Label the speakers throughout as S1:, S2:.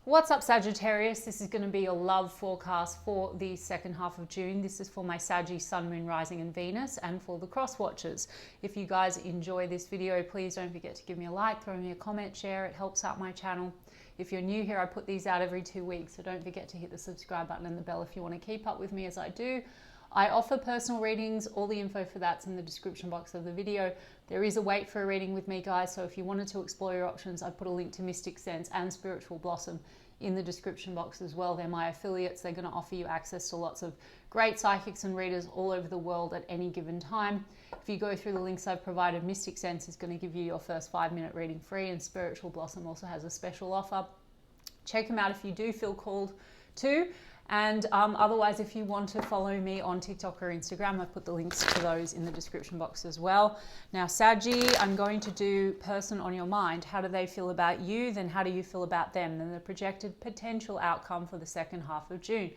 S1: What's up, Sagittarius? This is going to be your love forecast for the second half of June. This is for my Sagittarius Sun, Moon, Rising and Venus, and for the cross watchers. If you guys enjoy this video, please don't forget to give me a like, throw me a comment, share. It helps out my channel. If you're new here, I put these out every 2 weeks, so don't forget to hit the subscribe button and the bell if you want to keep up with me as I do. I offer personal readings. All the info for that's in the description box of the video. There is a wait for a reading with me, guys, so if you wanted to explore your options, I put a link to Mystic Sense and Spiritual Blossom in the description box as well. They're my affiliates. They're going to offer you access to lots of great psychics and readers all over the world at any given time. If you go through the links I've provided, Mystic Sense is going to give you your first 5-minute reading free, and Spiritual Blossom also has a special offer. Check them out if you do feel called to. And otherwise, if you want to follow me on TikTok or Instagram, I've put the links to those in the description box as well. Now, Saggy, I'm going to do person on your mind. How do they feel about you? Then how do you feel about them? Then the projected potential outcome for the second half of June.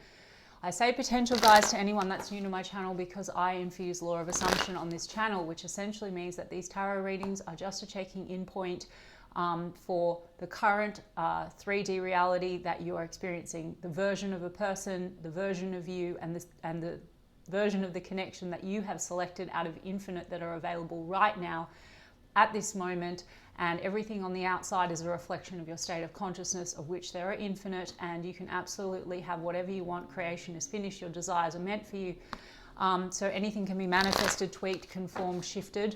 S1: I say potential, guys, to anyone that's new to my channel because I infuse law of assumption on this channel, which essentially means that these tarot readings are just a checking in point for the current 3D reality that you are experiencing, the version of a person, the version of you, and the version of the connection that you have selected out of infinite that are available right now at this moment. And everything on the outside is a reflection of your state of consciousness, of which there are infinite, and you can absolutely have whatever you want. Creation is finished. Your desires are meant for you. So anything can be manifested, tweaked, conformed, shifted.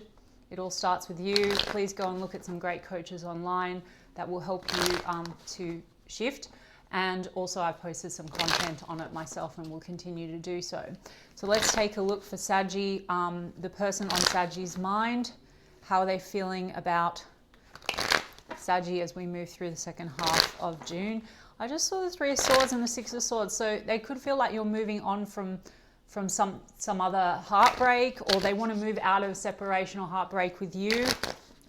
S1: It all starts with you. Please go and look at some great coaches online that will help you to shift. And also I've posted some content on it myself and will continue to do so. So let's take a look for Saggy, the person on Saggy's mind. How are they feeling about Saggy as we move through the second half of June? I just saw the 3 of Swords and the 6 of Swords. So they could feel like you're moving on from some other heartbreak, or they want to move out of separation or heartbreak with you,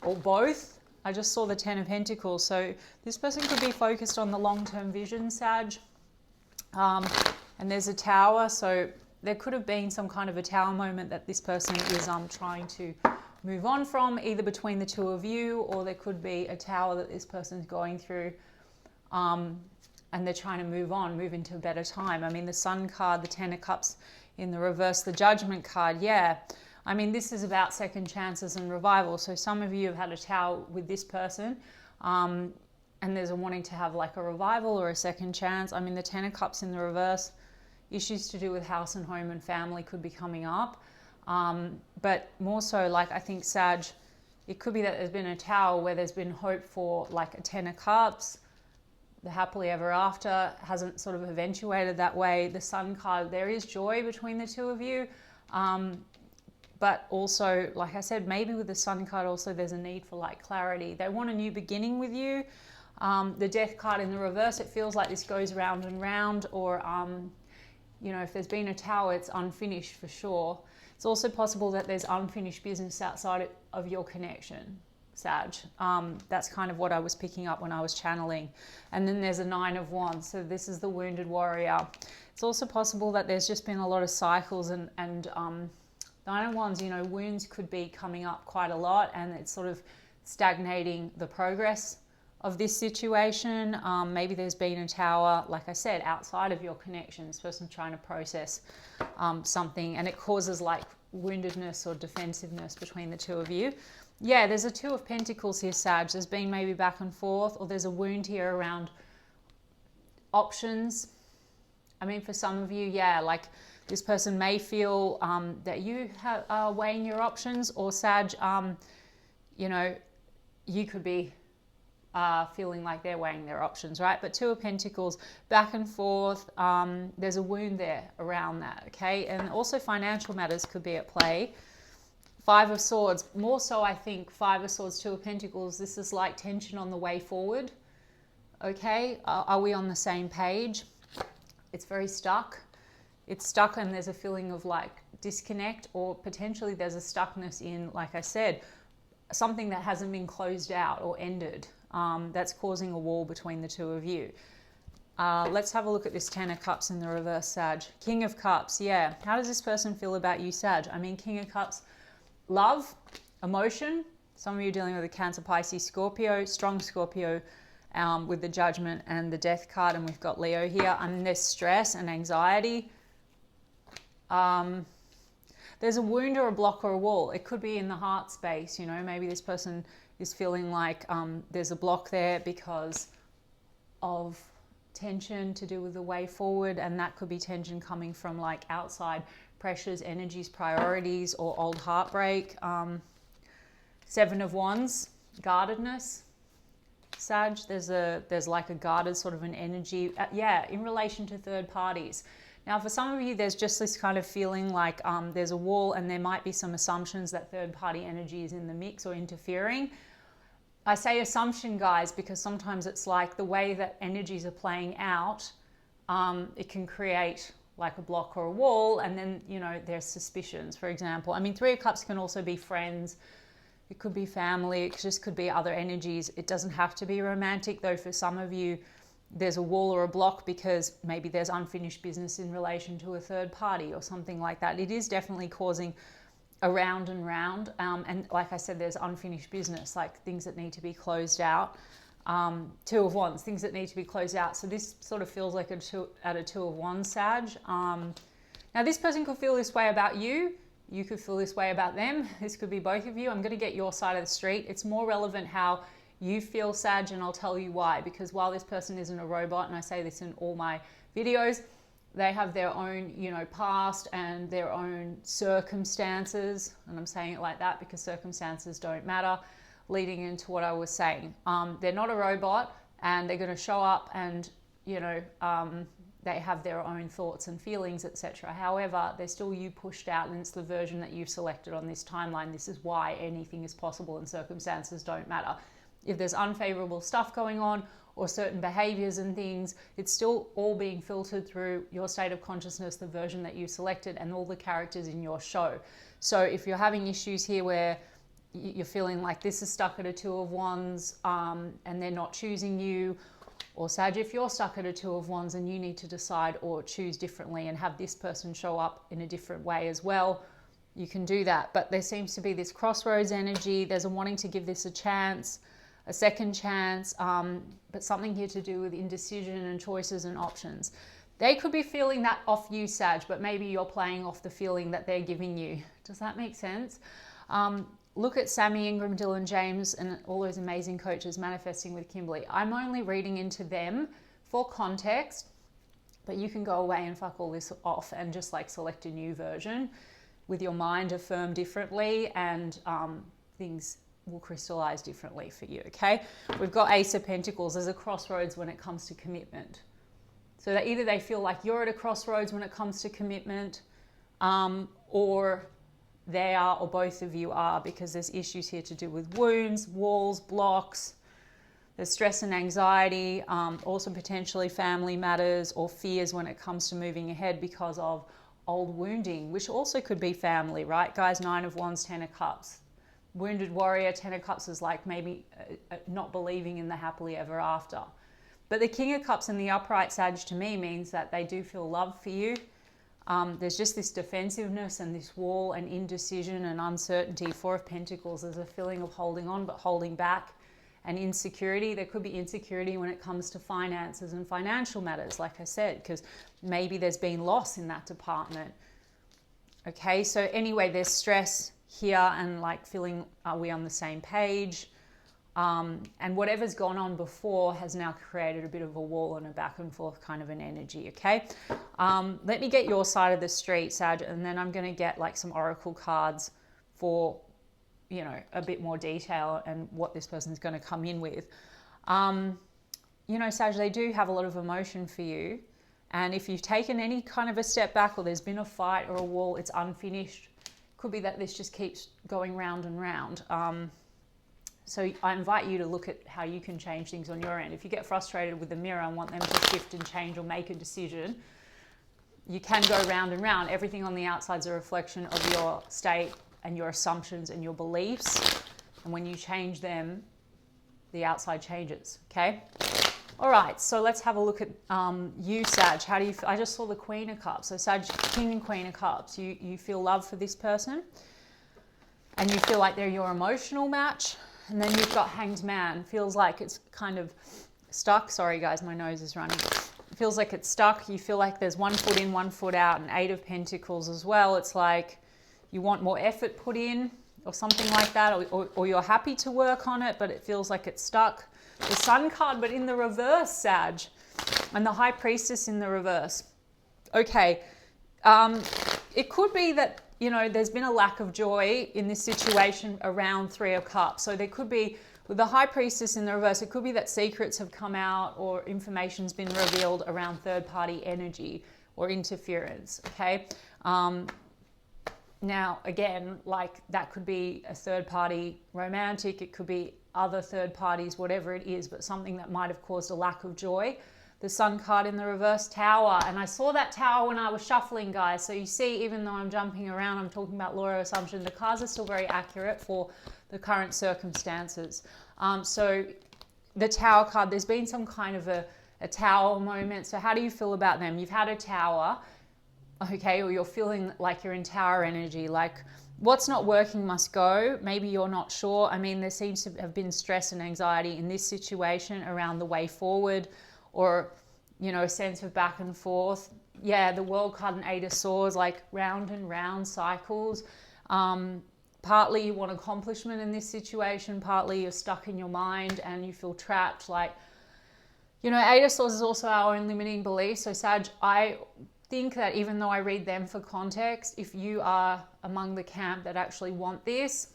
S1: or both. I just saw the 10 of Pentacles. So this person could be focused on the long-term vision, Sag. And there's a Tower. So there could have been some kind of a Tower moment that this person is trying to move on from, either between the two of you, or there could be a Tower that this person's going through. And they're trying to move on, move into a better time. I mean, the Sun card, the 10 of Cups in the reverse, the Judgment card, yeah. I mean, this is about second chances and revival. So some of you have had a Tower with this person, and there's a wanting to have like a revival or a second chance. I mean, the 10 of Cups in the reverse, issues to do with house and home and family could be coming up. But more so, like, I think, Sag, it could be that there's been a Tower where there's been hope for like a 10 of Cups. The happily ever after hasn't sort of eventuated that way. The Sun card, there is joy between the two of you. But also, like I said, maybe with the Sun card also there's a need for like clarity. They want a new beginning with you. The Death card in the reverse, it feels like this goes round and round, or, you know, if there's been a Tower, it's unfinished for sure. It's also possible that there's unfinished business outside of your connection, Sag. That's kind of what I was picking up when I was channeling. And then there's a 9 of Wands. So this is the wounded warrior. It's also possible that there's just been a lot of cycles and 9 of Wands, you know, wounds could be coming up quite a lot, and it's sort of stagnating the progress of this situation. Maybe there's been a Tower, like I said, outside of your connection. This person trying to process something, and it causes like woundedness or defensiveness between the two of you. Yeah, there's a 2 of Pentacles here, Sag. There's been maybe back and forth, or there's a wound here around options. I mean, for some of you, yeah, like this person may feel that you are weighing your options, or Sag, you know, you could be feeling like they're weighing their options, right? But 2 of Pentacles, back and forth, there's a wound there around that, okay? And also financial matters could be at play. 5 of Swords, more so I think 5 of Swords, 2 of Pentacles, this is like tension on the way forward, okay? Are we on the same page? It's very stuck. It's stuck, and there's a feeling of like disconnect, or potentially there's a stuckness in, like I said, something that hasn't been closed out or ended, that's causing a wall between the two of you. Let's have a look at this 10 of Cups in the reverse, Sag. King of Cups, yeah. How does this person feel about you, Sag? I mean, King of Cups, love, emotion. Some of you are dealing with a Cancer, Pisces, Scorpio, strong Scorpio with the Judgment and the Death card, and we've got Leo here. And there's stress and anxiety. There's a wound or a block or a wall. It could be in the heart space, you know, maybe this person is feeling like there's a block there because of tension to do with the way forward, and that could be tension coming from like outside pressures, energies, priorities, or old heartbreak. Seven of Wands, guardedness. Sag, there's like a guarded sort of an energy, in relation to third parties. Now, for some of you, there's just this kind of feeling like there's a wall, and there might be some assumptions that third party energy is in the mix or interfering. I say assumption, guys, because sometimes it's like the way that energies are playing out, it can create like a block or a wall, and then, you know, there's suspicions, for example. I mean, Three of Cups can also be friends. It could be family. It just could be other energies. It doesn't have to be romantic, though. For some of you, there's a wall or a block because maybe there's unfinished business in relation to a third party or something like that. It is definitely causing a round and round. And like I said, there's unfinished business, like things that need to be closed out. Two of Wands, things that need to be closed out. So this sort of feels like a Two of Wands, Sag. Now, this person could feel this way about you. You could feel this way about them. This could be both of you. I'm going to get your side of the street. It's more relevant how you feel, Sag, and I'll tell you why. Because while this person isn't a robot, and I say this in all my videos, they have their own, you know, past and their own circumstances. And I'm saying it like that because circumstances don't matter, leading into what I was saying. They're not a robot, and they're going to show up and, you know, they have their own thoughts and feelings, etc. However, they're still you pushed out, and it's the version that you've selected on this timeline. This is why anything is possible and circumstances don't matter. If there's unfavorable stuff going on or certain behaviors and things, it's still all being filtered through your state of consciousness, the version that you selected, and all the characters in your show. So if you're having issues here where you're feeling like this is stuck at a Two of Wands and they're not choosing you, or Sag, if you're stuck at a Two of Wands and you need to decide or choose differently and have this person show up in a different way as well, you can do that. But there seems to be this crossroads energy. There's a wanting to give this a chance, a second chance, but something here to do with indecision and choices and options. They could be feeling that off you, Sag, but maybe you're playing off the feeling that they're giving you. Does that make sense? Look at Sammy, Ingram, Dylan, James, and all those amazing coaches manifesting with Kimberly. I'm only reading into them for context, but you can go away and fuck all this off and just like select a new version with your mind affirmed differently, and things will crystallize differently for you, okay? We've got Ace of Pentacles. There's a crossroads when it comes to commitment. So that either they feel like you're at a crossroads when it comes to commitment, or they are, or both of you are, because there's issues here to do with wounds, walls, blocks. There's stress and anxiety, also potentially family matters or fears when it comes to moving ahead because of old wounding, which also could be family, right? Guys, Nine of Wands, Ten of Cups. Wounded warrior, Ten of Cups is like maybe not believing in the happily ever after. But the King of Cups and the upright Sag to me means that they do feel love for you. There's just this defensiveness and this wall and indecision and uncertainty. Four of Pentacles, there's a feeling of holding on but holding back, and insecurity. There could be insecurity when it comes to finances and financial matters, like I said, because maybe there's been loss in that department. Okay, so anyway, there's stress here and like feeling, are we on the same page? And whatever's gone on before has now created a bit of a wall and a back and forth kind of an energy, okay? Let me get your side of the street, Sag, and then I'm going to get like some oracle cards for, you know, a bit more detail and what this person's going to come in with. You know, Sag, they do have a lot of emotion for you. And if you've taken any kind of a step back, or there's been a fight or a wall, it's unfinished. Could be that this just keeps going round and round. So I invite you to look at how you can change things on your end. If you get frustrated with the mirror and want them to shift and change or make a decision, you can go round and round. Everything on the outside is a reflection of your state and your assumptions and your beliefs. And when you change them, the outside changes, okay? All right, so let's have a look at you, Sag. How do you feel? I just saw the Queen of Cups. So Sag, King and Queen of Cups. You feel love for this person, and you feel like they're your emotional match. And then you've got Hanged Man. Feels like it's kind of stuck. Sorry guys, my nose is running. It feels like it's stuck. You feel like there's one foot in, one foot out, and 8 of Pentacles as well. It's like you want more effort put in or something like that, or you're happy to work on it, but it feels like it's stuck. The Sun card, but in the reverse, Sag, and the High Priestess in the reverse. Okay, it could be that, you know, there's been a lack of joy in this situation around 3 of Cups. So there could be, with the High Priestess in the reverse, it could be that secrets have come out or information's been revealed around third-party energy or interference, okay? Now, again, like that could be a third-party romantic, it could be other third parties, whatever it is, but something that might have caused a lack of joy. The Sun card in the reverse, Tower. And I saw that Tower when I was shuffling, guys. So you see, even though I'm jumping around, I'm talking about law of assumption, the cards are still very accurate for the current circumstances. So the Tower card, there's been some kind of a Tower moment. So how do you feel about them? You've had a Tower, okay, or you're feeling like you're in Tower energy, like what's not working must go. Maybe you're not sure. I mean, there seems to have been stress and anxiety in this situation around the way forward, or, you know, a sense of back and forth. Yeah, the World card and 8 of Swords, like round and round cycles. Partly you want accomplishment in this situation, partly you're stuck in your mind and you feel trapped. Like, you know, 8 of Swords is also our own limiting belief. So Sag, I think that even though I read them for context, if you are among the camp that actually want this,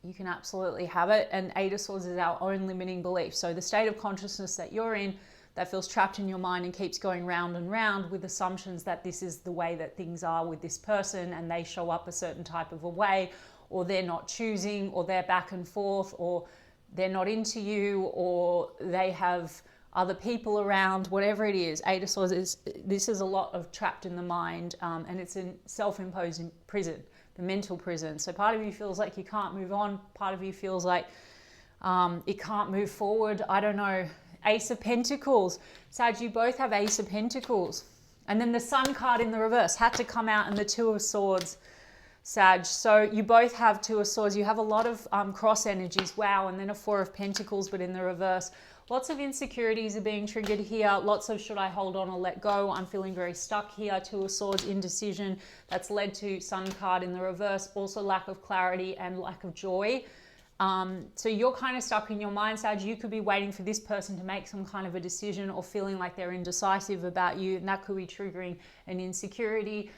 S1: you can absolutely have it. And 8 of Swords is our own limiting belief. So the state of consciousness that you're in that feels trapped in your mind and keeps going round and round with assumptions that this is the way that things are with this person and they show up a certain type of a way, or they're not choosing, or they're back and forth, or they're not into you, or they have other people around, whatever it is. 8 of Swords this is a lot of trapped in the mind, and it's in self-imposed prison, the mental prison. So part of you feels like you can't move on. Part of you feels like it can't move forward. I don't know. Ace of Pentacles. Sag, you both have Ace of Pentacles. And then the Sun card in the reverse had to come out, and the 2 of Swords, Sag. So you both have 2 of Swords. You have a lot of cross energies. Wow. And then a 4 of Pentacles, but in the reverse. Lots of insecurities are being triggered here. Lots of should I hold on or let go? I'm feeling very stuck here. 2 of Swords, indecision. That's led to Sun card in the reverse. Also lack of clarity and lack of joy. So you're kind of stuck in your mind, Sag. You could be waiting for this person to make some kind of a decision, or feeling like they're indecisive about you, and that could be triggering an insecurity.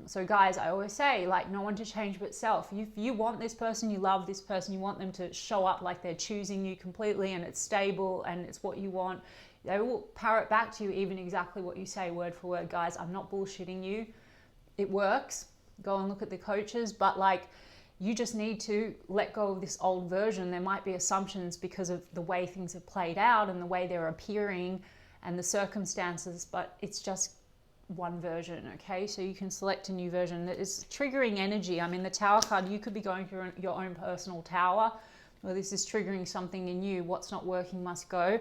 S1: So guys, I always say, like, no one to change but self. If you want this person, you love this person, you want them to show up like they're choosing you completely and it's stable and it's what you want, they will parrot back to you even exactly what you say, word for word. Guys, I'm not bullshitting you. It works. Go and look at the coaches, but like, you just need to let go of this old version. There might be assumptions because of the way things have played out and the way they're appearing and the circumstances, but it's just one version, okay? So you can select a new version that is triggering energy. I mean, the Tower card, you could be going through your own personal tower, or this is triggering something in you. What's not working must go.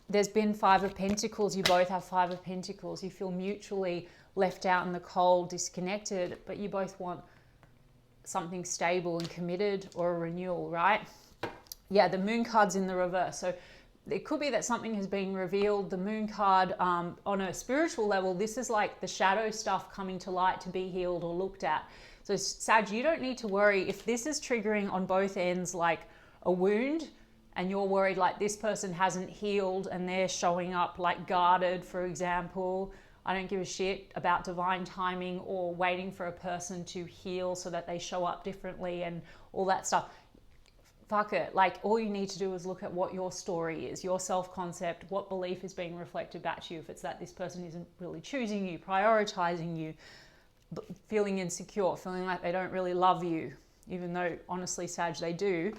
S1: There's been 5 of Pentacles. You both have 5 of Pentacles. You feel mutually left out in the cold, disconnected, but you both want something stable and committed, or a renewal, right? Yeah, the Moon card's in the reverse. So it could be that something has been revealed. The Moon card, on a spiritual level, this is like the shadow stuff coming to light to be healed or looked at. So Sag, you don't need to worry if this is triggering on both ends, like a wound, and you're worried like this person hasn't healed and they're showing up like guarded, for example. I don't give a shit about divine timing or waiting for a person to heal so that they show up differently and all that stuff. Fuck it. Like, all you need to do is look at what your story is, your self-concept, what belief is being reflected back to you. If it's that this person isn't really choosing you, prioritizing you, feeling insecure, feeling like they don't really love you, even though honestly, Sag, they do.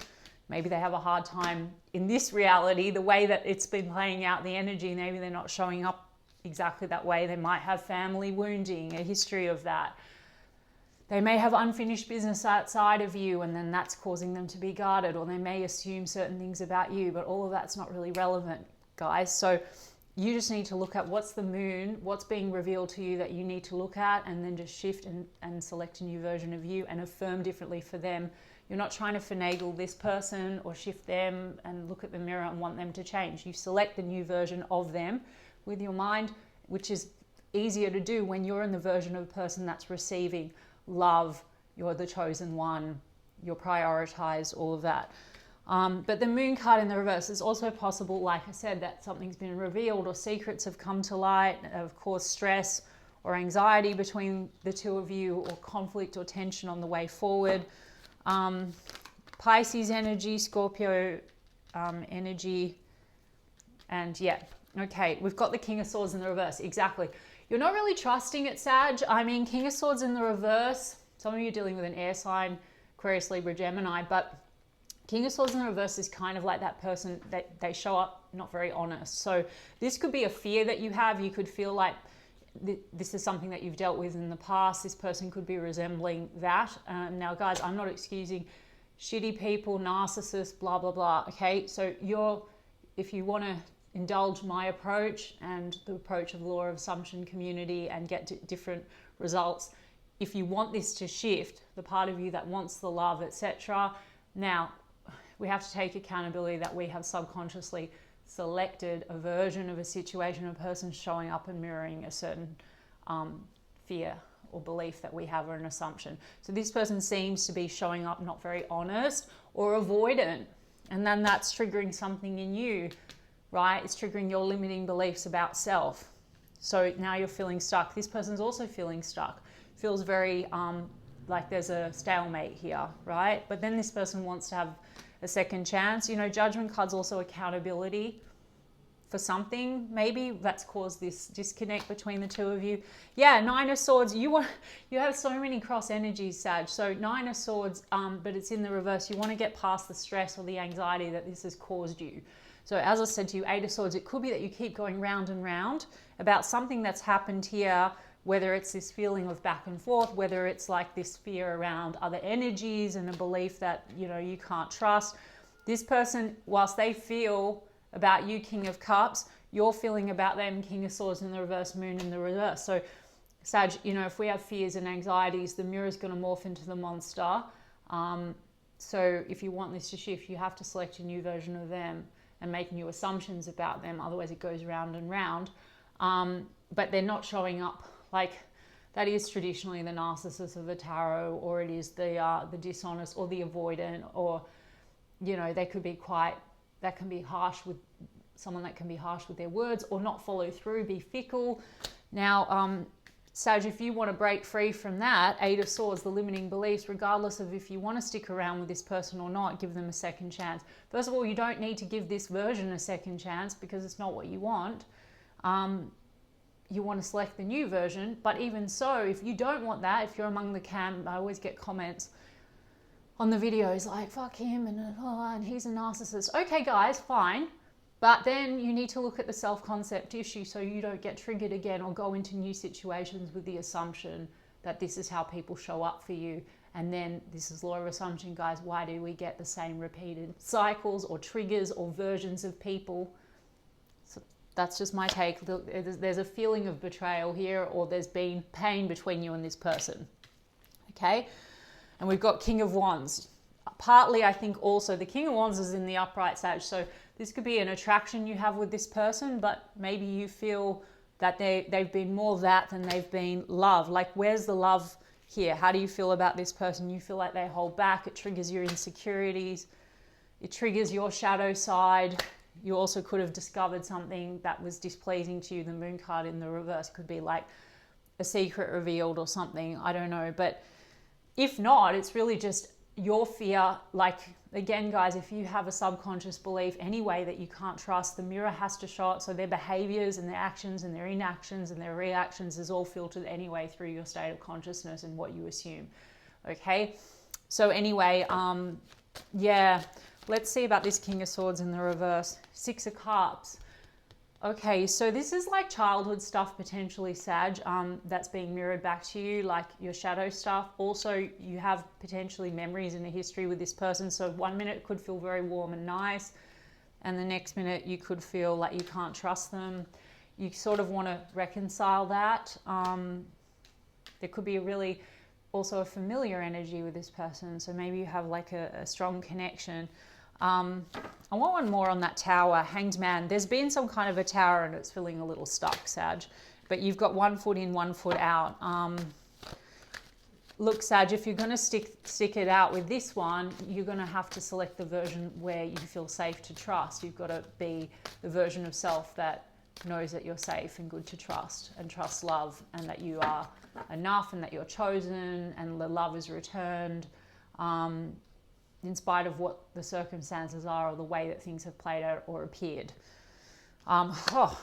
S1: Maybe they have a hard time in this reality, the way that it's been playing out, the energy, maybe they're not showing up exactly that way. They might have family wounding, a history of that. They may have unfinished business outside of you, and then that's causing them to be guarded, or they may assume certain things about you, but all of that's not really relevant, guys. So you just need to look at what's the moon, what's being revealed to you that you need to look at, and then just shift and select a new version of you and affirm differently for them. You're not trying to finagle this person or shift them and look at the mirror and want them to change. You select the new version of them with your mind, which is easier to do when you're in the version of a person that's receiving love, you're the chosen one, you're prioritized, all of that. But the moon card in the reverse is also possible, like I said, that something's been revealed or secrets have come to light, of course, stress or anxiety between the two of you, or conflict or tension on the way forward. Pisces energy, Scorpio energy, and yeah, okay, we've got the King of Swords in the reverse, exactly. You're not really trusting it, Sag. I mean, King of Swords in the reverse, some of you are dealing with an air sign, Aquarius, Libra, Gemini, but King of Swords in the reverse is kind of like that person that they show up not very honest. So this could be a fear that you have. You could feel like this is something that you've dealt with in the past. This person could be resembling that. Now, guys, I'm not excusing shitty people, narcissists, blah, blah, blah. Okay, so if you want to indulge my approach and the approach of the law of assumption community and get to different results, if you want this to shift, the part of you that wants the love, etc., now we have to take accountability that we have subconsciously selected a version of a situation, a person showing up and mirroring a certain fear or belief that we have, or an assumption. So this person seems to be showing up not very honest or avoidant, and then that's triggering something in you, right? It's triggering your limiting beliefs about self. So now you're feeling stuck. This person's also feeling stuck. Feels very like there's a stalemate here, right? But then this person wants to have a second chance. You know, Judgment card's also accountability for something maybe that's caused this disconnect between the two of you. Yeah, Nine of Swords, you have so many cross energies, Sag. So Nine of Swords, but it's in the reverse. You want to get past the stress or the anxiety that this has caused you. So as I said to you, Eight of Swords, it could be that you keep going round and round about something that's happened here, whether it's this feeling of back and forth, whether it's like this fear around other energies and a belief that, you know, you can't trust. This person, whilst they feel about you, King of Cups, you're feeling about them, King of Swords in the reverse, Moon in the reverse. So Sag, you know, if we have fears and anxieties, the mirror is going to morph into the monster. So if you want this to shift, you have to select a new version of them and make new assumptions about them. Otherwise it goes round and round. But they're not showing up like that. Is traditionally the narcissist of the tarot, or it is the dishonest or the avoidant, or, you know, they could be that can be harsh with someone that can be harsh with their words or not follow through, be fickle. Now, Sag, if you want to break free from that, Eight of Swords, the limiting beliefs, regardless of if you want to stick around with this person or not, give them a second chance. First of all, you don't need to give this version a second chance because it's not what you want. You want to select the new version, but even so, if you don't want that, if you're among the camp, I always get comments on the videos like, fuck him, and he's a narcissist. Okay, guys, fine. But then you need to look at the self-concept issue so you don't get triggered again or go into new situations with the assumption that this is how people show up for you. And then this is law of assumption, guys. Why do we get the same repeated cycles or triggers or versions of people? So that's just my take. There's a feeling of betrayal here, or there's been pain between you and this person. Okay? And we've got King of Wands. Partly, I think also the King of Wands is in the upright, Sag. So this could be an attraction you have with this person, but maybe you feel that they've been more that than they've been love. Like, where's the love here? How do you feel about this person? You feel like they hold back. It triggers your insecurities. It triggers your shadow side. You also could have discovered something that was displeasing to you. The Moon card in the reverse could be like a secret revealed or something. I don't know. But if not, it's really just your fear. Like, again, guys, if you have a subconscious belief anyway that you can't trust, the mirror has to show it. So their behaviors and their actions and their inactions and their reactions is all filtered anyway through your state of consciousness and what you assume. Okay. So anyway, yeah, let's see about this King of Swords in the reverse. Six of Cups. Okay, so this is like childhood stuff potentially, Sag, that's being mirrored back to you, like your shadow stuff. Also, you have potentially memories and a history with this person. So 1 minute it could feel very warm and nice, and the next minute you could feel like you can't trust them. You sort of want to reconcile that. There could be a really also a familiar energy with this person. So maybe you have like a strong connection. I want one more on that Tower, Hanged Man. There's been some kind of a tower and it's feeling a little stuck, Sag. But you've got 1 foot in, 1 foot out. Look, Sag, if you're going to stick it out with this one, you're going to have to select the version where you feel safe to trust. You've got to be the version of self that knows that you're safe and good to trust, and trust love, and that you are enough, and that you're chosen, and the love is returned, in spite of what the circumstances are or the way that things have played out or appeared.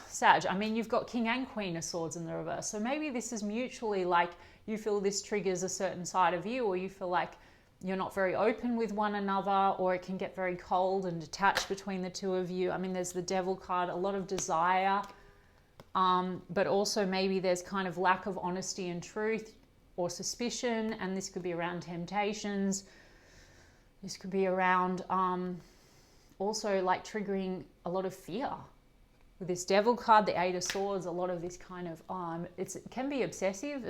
S1: Sag, I mean, you've got King and Queen of Swords in the reverse. So maybe this is mutually like you feel this triggers a certain side of you, or you feel like you're not very open with one another, or it can get very cold and detached between the two of you. I mean, there's the Devil card, a lot of desire, but also maybe there's kind of lack of honesty and truth or suspicion, and this could be around temptations. This could be around also like triggering a lot of fear. With this Devil card, the 8 of Swords, a lot of this kind of, it can be obsessive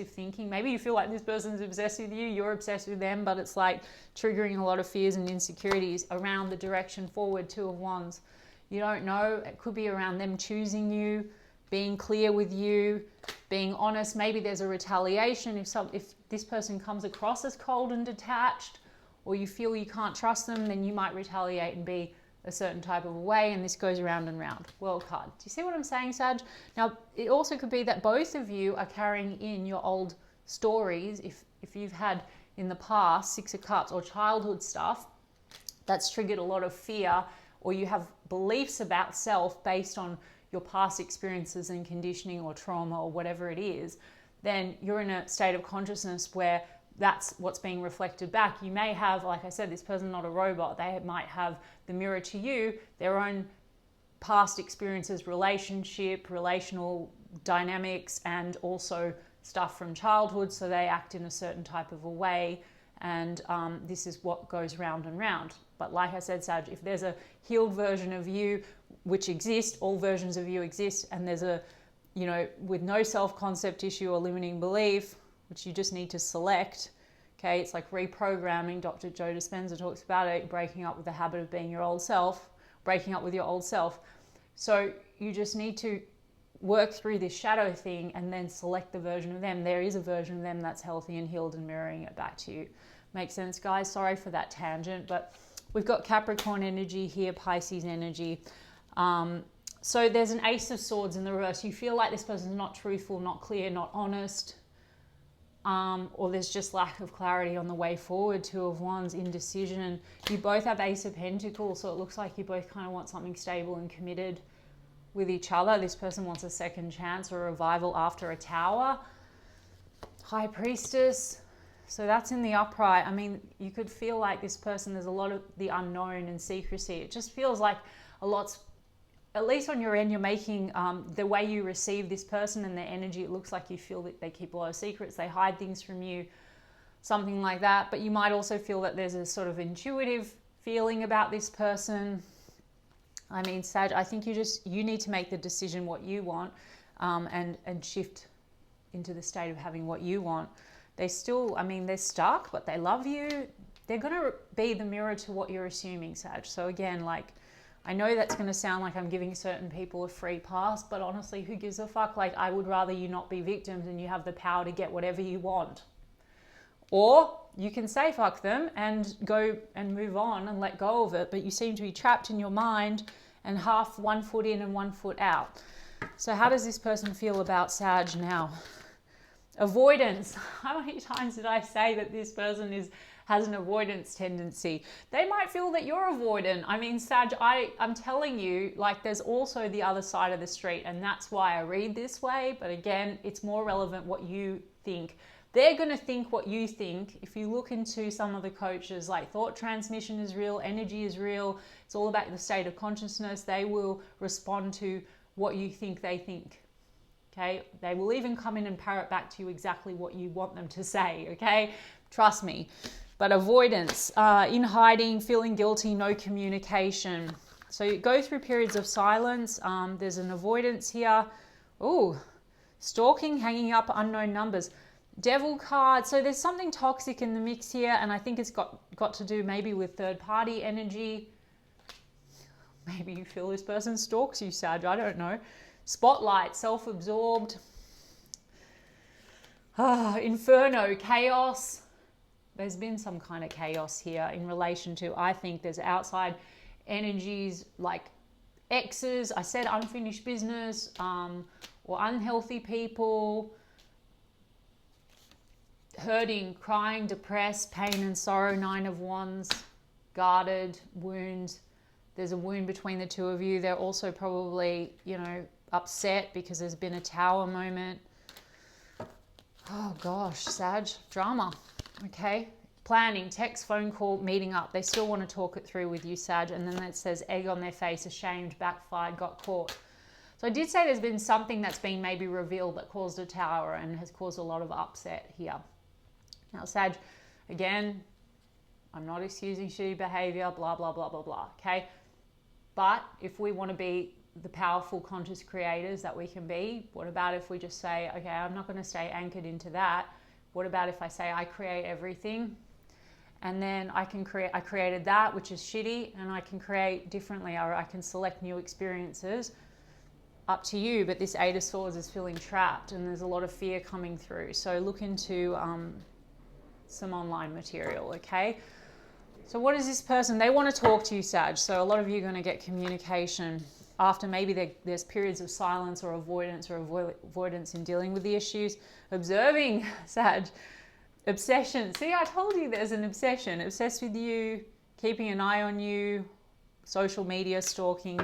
S1: thinking. Maybe you feel like this person's obsessed with you, you're obsessed with them, but it's like triggering a lot of fears and insecurities around the direction forward. 2 of Wands. You don't know. It could be around them choosing you, being clear with you, being honest. Maybe there's a retaliation if this person comes across as cold and detached, or you feel you can't trust them, then you might retaliate and be a certain type of way, and this goes round and round. World card. Do you see what I'm saying, Sag? Now, it also could be that both of you are carrying in your old stories. If you've had in the past 6 of Cups or childhood stuff that's triggered a lot of fear, or you have beliefs about self based on your past experiences and conditioning or trauma or whatever it is, then you're in a state of consciousness where that's what's being reflected back. You may have, like I said, this person not a robot. They might have the mirror to you, their own past experiences, relational dynamics, and also stuff from childhood. So they act in a certain type of a way, and this is what goes round and round. But like I said, Sag, if there's a healed version of you, which exists, all versions of you exist, and there's a, with no self-concept issue or limiting belief, which you just need to select. Okay, it's like reprogramming. Dr. Joe Dispenza talks about it, breaking up with the habit of being your old self, breaking up with your old self. So you just need to work through this shadow thing and then select the version of them. There is a version of them that's healthy and healed and mirroring it back to you. Make sense, guys? Sorry for that tangent, but we've got Capricorn energy here, Pisces energy. So there's an Ace of Swords in the reverse. You feel like this person's not truthful, not clear, not honest. Or there's just lack of clarity on the way forward. 2 of Wands, indecision. You both have Ace of Pentacles, so it looks like you both kind of want something stable and committed with each other. This person wants a second chance or a revival after a Tower. High Priestess. So that's in the upright. I mean, you could feel like this person, there's a lot of the unknown and secrecy. It just feels like a lot's, at least on your end, you're making the way you receive this person and their energy, it looks like you feel that they keep a lot of secrets, they hide things from you, something like that. But you might also feel that there's a sort of intuitive feeling about this person. I mean, Sag, I think you need to make the decision what you want, and shift into the state of having what you want. They still, I mean, they're stuck, but they love you. They're going to be the mirror to what you're assuming, Sag. So again, like, I know that's going to sound like I'm giving certain people a free pass, but honestly, who gives a fuck? Like, I would rather you not be victims and you have the power to get whatever you want. Or you can say fuck them and go and move on and let go of it, but you seem to be trapped in your mind and half 1 foot in and 1 foot out. So how does this person feel about Sag now? Avoidance. How many times did I say that this person has an avoidance tendency? They might feel that you're avoidant. I mean, Sag, I'm telling you, like, there's also the other side of the street, and that's why I read this way. But again, it's more relevant what you think. They're going to think what you think. If you look into some of the coaches, like, thought transmission is real, energy is real. It's all about the state of consciousness. They will respond to what you think they think. Okay, they will even come in and parrot back to you exactly what you want them to say. Okay, trust me. But avoidance, in hiding, feeling guilty, no communication. So you go through periods of silence. There's an avoidance here. Ooh, stalking, hanging up unknown numbers. Devil card. So there's something toxic in the mix here, and I think it's got to do maybe with third party energy. Maybe you feel this person stalks you, Sag. I don't know. Spotlight, self-absorbed. Inferno, chaos. There's been some kind of chaos here in relation to, I think there's outside energies like exes. I said unfinished business, or unhealthy people. Hurting, crying, depressed, pain and sorrow, 9 of Wands, guarded, wound. There's a wound between the two of you. They're also probably, you know, upset because there's been a tower moment. Oh gosh, Sag, drama. Okay, planning, text, phone call, meeting up. They still want to talk it through with you, Sag. And then it says egg on their face, ashamed, backfired, got caught. So I did say there's been something that's been maybe revealed that caused a tower and has caused a lot of upset here. Now, Sag, again, I'm not excusing shitty behavior, blah, blah, blah, blah, blah, okay? But if we want to be the powerful, conscious creators that we can be, what about if we just say, okay, I'm not going to stay anchored into that. What about if I say I create everything, and then I created that, which is shitty, and I can create differently, or I can select new experiences. Up to you, but this 8 of Swords is feeling trapped, and there's a lot of fear coming through. So look into some online material, okay? So what is this person? They want to talk to you, Sag. So a lot of you are going to get communication after maybe there's periods of silence or avoidance in dealing with the issues. Observing, Sag. Obsession. See, I told you there's an obsession. Obsessed with you, keeping an eye on you, social media stalking.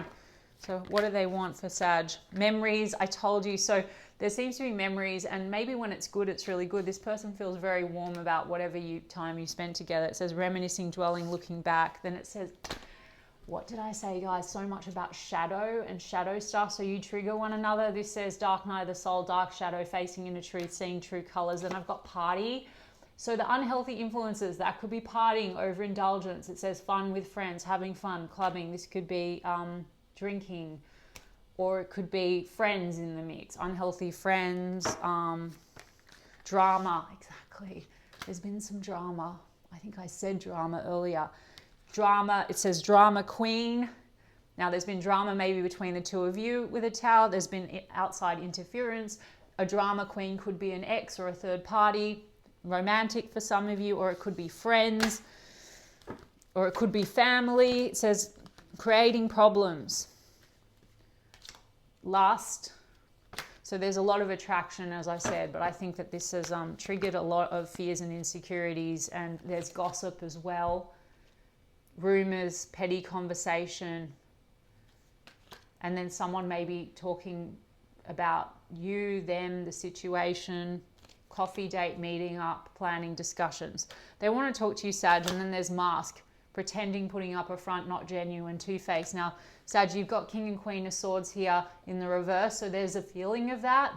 S1: So what do they want for Sag? Memories, I told you. So there seems to be memories, and maybe when it's good, it's really good. This person feels very warm about whatever time you spent together. It says reminiscing, dwelling, looking back. Then it says, what did I say, guys? So much about shadow and shadow stuff. So you trigger one another. This says dark night of the soul, dark shadow, facing into truth, seeing true colors. Then I've got party. So the unhealthy influences, that could be partying, overindulgence. It says fun with friends, having fun, clubbing. This could be drinking, or it could be friends in the mix, unhealthy friends, drama. Exactly. There's been some drama. I think I said drama earlier. Drama, it says drama queen. Now there's been drama maybe between the two of you with a tower. There's been outside interference. A drama queen could be an ex or a third party, romantic for some of you, or it could be friends, or it could be family. It says creating problems. Lust. So there's a lot of attraction, as I said, but I think that this has triggered a lot of fears and insecurities, and there's gossip as well. Rumors, petty conversation, and then someone maybe talking about you, them, the situation, coffee date, meeting up, planning, discussions. They want to talk to you, Sag, and then there's mask. Pretending, putting up a front, not genuine, two-faced. Now, Sag, you've got King and Queen of Swords here in the reverse, so there's a feeling of that.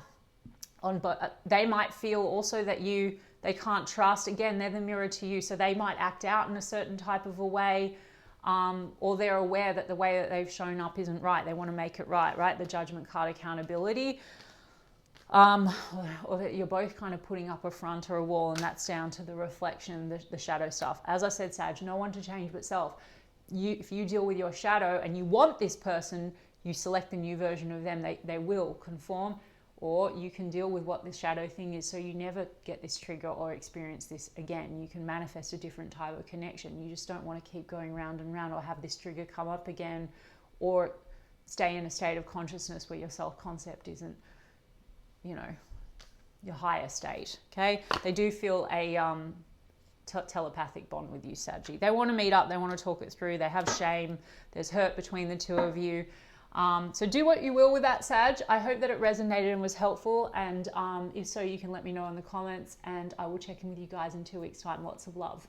S1: But they might feel also that they can't trust. Again, they're the mirror to you, so they might act out in a certain type of a way, or they're aware that the way that they've shown up isn't right. They want to make it right, right? The Judgment card, accountability. Or that you're both kind of putting up a front or a wall, and that's down to the reflection, the shadow stuff. As I said, Sag, no one to change but self. If you deal with your shadow and you want this person, you select the new version of them. They will conform, or you can deal with what this shadow thing is, so you never get this trigger or experience this again. You can manifest a different type of connection. You just don't want to keep going round and round, or have this trigger come up again, or stay in a state of consciousness where your self-concept isn't, you know, your higher state, okay? They do feel a telepathic bond with you, Saggy. They want to meet up. They want to talk it through. They have shame. There's hurt between the two of you. So do what you will with that, Sag. I hope that it resonated and was helpful. And if so, you can let me know in the comments, and I will check in with you guys in 2 weeks' time. Lots of love.